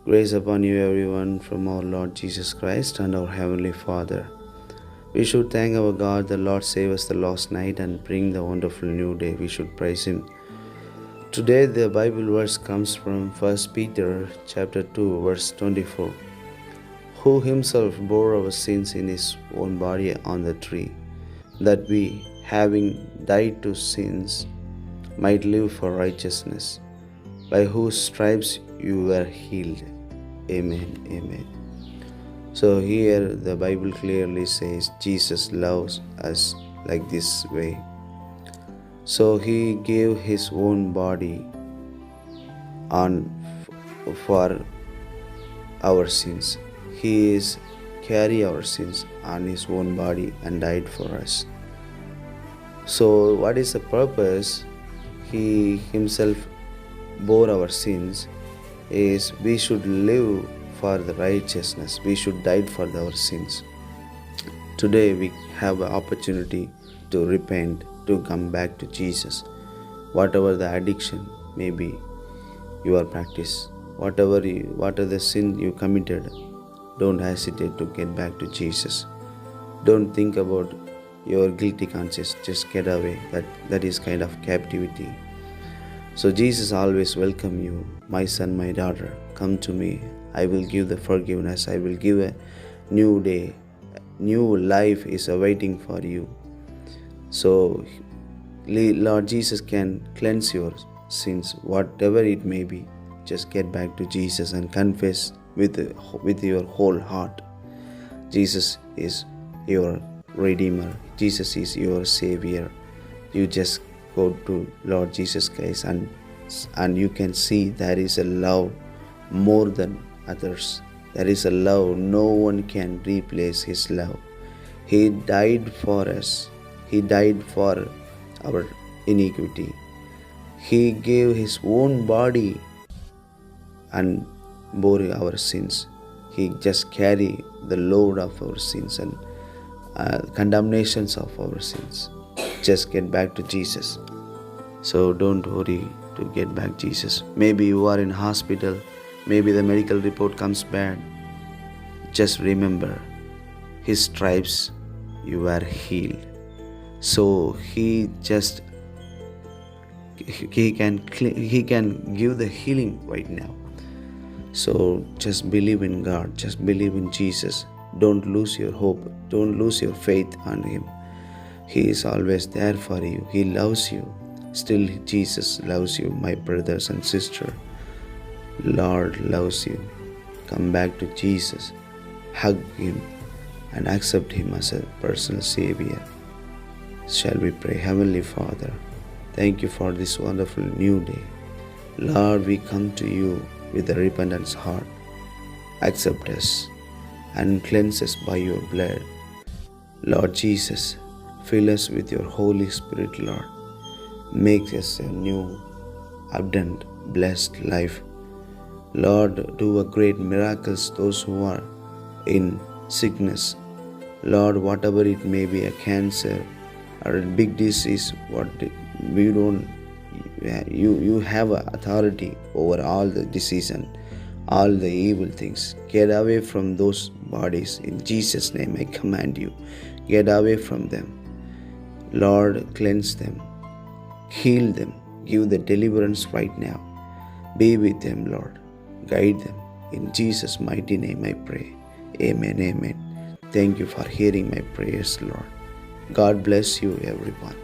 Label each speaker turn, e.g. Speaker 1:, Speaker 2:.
Speaker 1: Grace upon you, everyone, from our Lord Jesus Christ and our Heavenly Father. We should thank our God, the Lord save us the last night and bring the wonderful new day. We should praise Him. Today, the Bible verse comes from 1 Peter chapter 2, verse 24. Who Himself bore our sins in His own body on the tree, that we, having died to sins, might live for righteousness, by whose stripes you were healed. Amen. Amen. So here the Bible clearly says Jesus loves us like this way. So He gave His own body on for our sins. He is carry our sins on His own body and died for us. So what is the purpose? He Himself bore our sins is we should live for the righteousness. We should die for our sins. Today we have an opportunity to repent, to come back to Jesus. Whatever the addiction may be, your practice, whatever the sin you committed, don't hesitate to get back to Jesus. Don't think about your guilty conscience. Just get away. That is kind of captivity. So Jesus always welcome you, my son, my daughter. Come to me. I will give the forgiveness. I will give a new day. New life is awaiting for you. So Lord Jesus can cleanse your sins, whatever it may be. Just get back to Jesus and confess with your whole heart. Jesus is your Redeemer. Jesus is your Savior. You just go to Lord Jesus Christ and you can see there is a love more than others. There is a love no one can replace. His love. He died for us. He died for our iniquity. He gave His own body and bore our sins. He just carried the load of our sins and condemnations of our sins. Just get back to Jesus. So don't worry to get back Jesus. Maybe you are in hospital. Maybe the medical report comes bad. Just remember, His stripes you were healed. So He can give the healing right now. So just believe in God. Just believe in Jesus. Don't lose your hope. Don't lose your faith on Him. He is always there for you. He loves you. Still, Jesus loves you, my brothers and sisters. Lord loves you. Come back to Jesus. Hug Him and accept Him as a personal Savior. Shall we pray? Heavenly Father, thank You for this wonderful new day. Lord, we come to You with a repentance heart. Accept us and cleanse us by Your blood. Lord Jesus, fill us with Your Holy Spirit, Lord. Make us a new, abundant, blessed life. Lord, do a great miracles those who are in sickness. Lord, whatever it may be, a cancer or a big disease, you have authority over all the disease and all the evil things. Get away from those bodies. In Jesus' name I command you. Get away from them. Lord, cleanse them. Heal them. Give the deliverance right now. Be with them, Lord. Guide them. In Jesus' mighty name I pray. Amen. Amen. Thank You for hearing my prayers, Lord. God bless you, everyone.